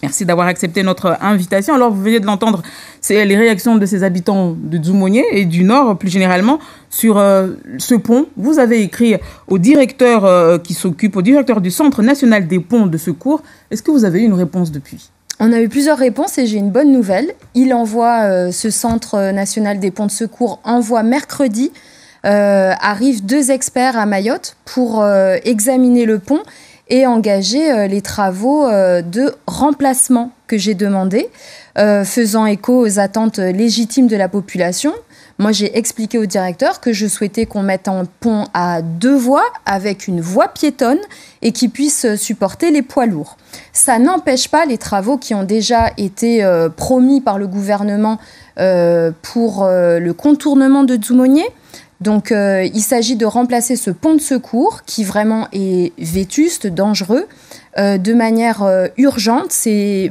Merci d'avoir accepté notre invitation. Alors, vous venez de l'entendre, c'est les réactions de ces habitants de Dzoumogné et du Nord, plus généralement, sur ce pont. Vous avez écrit au directeur au directeur du Centre national des ponts de secours. Est-ce que vous avez eu une réponse depuis ? On a eu plusieurs réponses et j'ai une bonne nouvelle. Ce Centre national des ponts de secours envoie mercredi, arrivent 2 experts à Mayotte pour examiner le pont et engager les travaux de remplacement que j'ai demandé, faisant écho aux attentes légitimes de la population. Moi, j'ai expliqué au directeur que je souhaitais qu'on mette un pont à 2 voies avec une voie piétonne et qui puisse supporter les poids lourds. Ça n'empêche pas les travaux qui ont déjà été promis par le gouvernement pour le contournement de Dzoumogné. Donc, il s'agit de remplacer ce pont de secours qui vraiment est vétuste, dangereux, de manière urgente.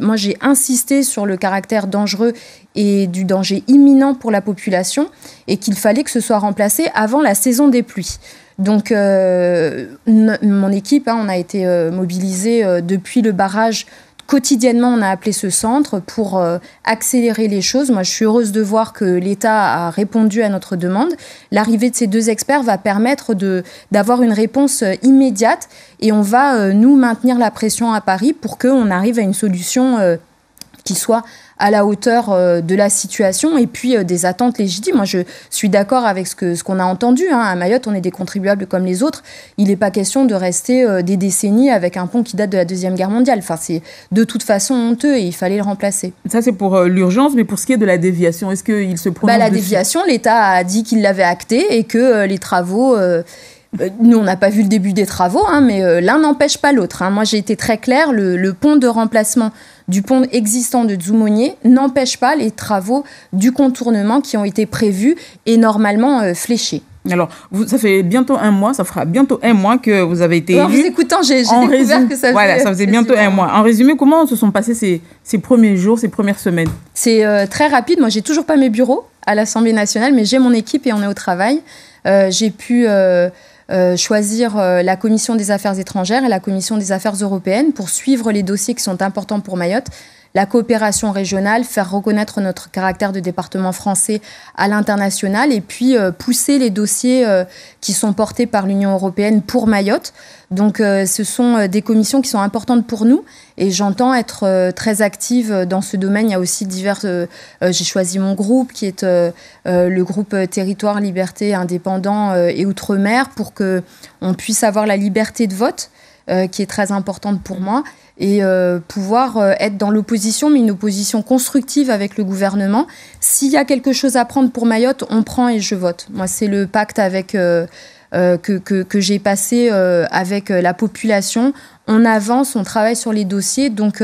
Moi, j'ai insisté sur le caractère dangereux et du danger imminent pour la population et qu'il fallait que ce soit remplacé avant la saison des pluies. Donc, mon équipe, on a été mobilisés depuis le barrage. Quotidiennement, on a appelé ce centre pour accélérer les choses. Moi, je suis heureuse de voir que l'État a répondu à notre demande. L'arrivée de ces 2 experts va permettre d'avoir une réponse immédiate et on va, nous, maintenir la pression à Paris pour qu'on arrive à une solution qui soit à la hauteur de la situation et puis des attentes légitimes. Moi, je suis d'accord avec ce qu'on a entendu. À Mayotte, on est des contribuables comme les autres. Il n'est pas question de rester des décennies avec un pont qui date de la Deuxième Guerre mondiale. Enfin, c'est de toute façon honteux et il fallait le remplacer. Ça, c'est pour l'urgence, mais pour ce qui est de la déviation, est-ce qu'il se prononce dessus ? La déviation, l'État a dit qu'il l'avait acté et que les travaux... Nous, on n'a pas vu le début des travaux, mais l'un n'empêche pas l'autre. Moi, j'ai été très claire, le pont de remplacement du pont existant de Dzoumogné n'empêche pas les travaux du contournement qui ont été prévus et normalement fléchés. Alors, ça fait bientôt 1 mois, ça fera bientôt 1 mois que vous avez été élu. En vous écoutant, j'ai découvert que ça faisait bientôt 1 mois. En résumé, comment se sont passés ces premiers jours, ces premières semaines ? C'est très rapide. Moi, j'ai toujours pas mes bureaux à l'Assemblée nationale, mais j'ai mon équipe et on est au travail. J'ai pu... choisir la commission des affaires étrangères et la commission des affaires européennes pour suivre les dossiers qui sont importants pour Mayotte, la coopération régionale, faire reconnaître notre caractère de département français à l'international et puis pousser les dossiers qui sont portés par l'Union européenne pour Mayotte. Donc ce sont des commissions qui sont importantes pour nous et j'entends être très active dans ce domaine. Il y a aussi j'ai choisi mon groupe qui est le groupe Territoire, Liberté, Indépendant et Outre-mer pour qu'on puisse avoir la liberté de vote qui est très importante pour moi et pouvoir être dans l'opposition, mais une opposition constructive avec le gouvernement. S'il y a quelque chose à prendre pour Mayotte, on prend et je vote. Moi, c'est le pacte que j'ai passé avec la population. On avance, on travaille sur les dossiers, donc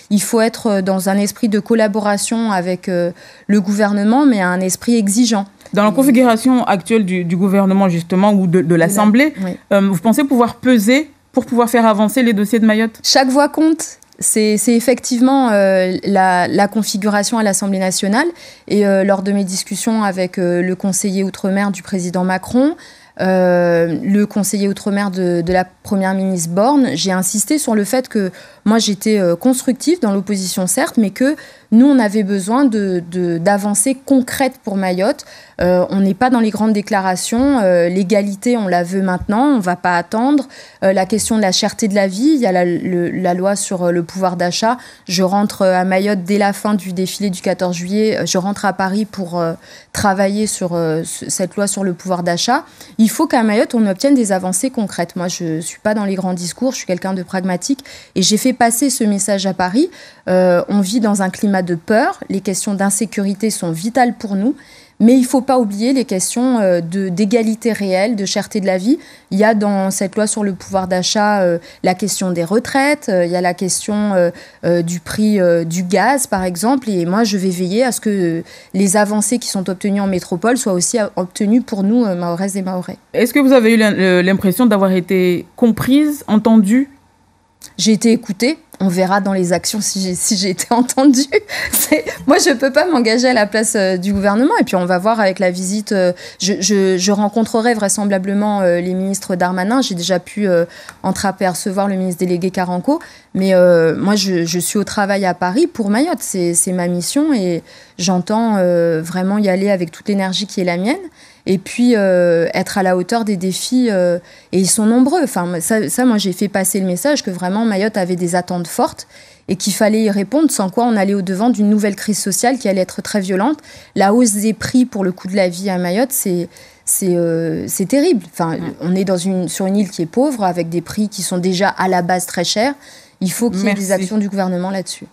il faut être dans un esprit de collaboration avec le gouvernement, mais un esprit exigeant. Dans la configuration actuelle du gouvernement, justement, ou de l'Assemblée, vous pensez pouvoir peser pour pouvoir faire avancer les dossiers de Mayotte ? Chaque voix compte. C'est effectivement la configuration à l'Assemblée nationale. Et lors de mes discussions avec le conseiller Outre-mer du président Macron, le conseiller Outre-mer de la Première ministre Borne, j'ai insisté sur le fait que moi j'étais constructive dans l'opposition certes, mais que nous on avait besoin d'avancées concrètes pour Mayotte. On n'est pas dans les grandes déclarations. L'égalité, on la veut maintenant, on ne va pas attendre. La question de la cherté de la vie, il y a la loi sur le pouvoir d'achat. Je rentre à Mayotte dès la fin du défilé du 14 juillet. Je rentre à Paris pour travailler sur cette loi sur le pouvoir d'achat. Il faut qu'à Mayotte, on obtienne des avancées concrètes. Moi, je ne suis pas dans les grands discours, je suis quelqu'un de pragmatique. Et j'ai fait passer ce message à Paris. On vit dans un climat de peur. Les questions d'insécurité sont vitales pour nous. Mais il ne faut pas oublier les questions d'égalité réelle, de cherté de la vie. Il y a dans cette loi sur le pouvoir d'achat la question des retraites, il y a la question du prix du gaz, par exemple. Et moi, je vais veiller à ce que les avancées qui sont obtenues en métropole soient aussi obtenues pour nous, Mahoraises et Mahorais. Est-ce que vous avez eu l'impression d'avoir été comprise, entendue ? J'ai été écoutée. On verra dans les actions si j'ai été entendue. Moi, je ne peux pas m'engager à la place du gouvernement. Et puis, on va voir avec la visite. Je rencontrerai vraisemblablement les ministres Darmanin. J'ai déjà pu entreapercevoir le ministre délégué Caranco. Mais moi, je suis au travail à Paris pour Mayotte. C'est ma mission et j'entends vraiment y aller avec toute l'énergie qui est la mienne. Et puis être à la hauteur des défis, et ils sont nombreux. Enfin, ça, moi, j'ai fait passer le message que vraiment Mayotte avait des attentes fortes et qu'il fallait y répondre, sans quoi on allait au-devant d'une nouvelle crise sociale qui allait être très violente. La hausse des prix pour le coût de la vie à Mayotte, c'est terrible. Enfin, on est sur une île qui est pauvre, avec des prix qui sont déjà à la base très chers. Il faut qu'il y ait des actions du gouvernement là-dessus.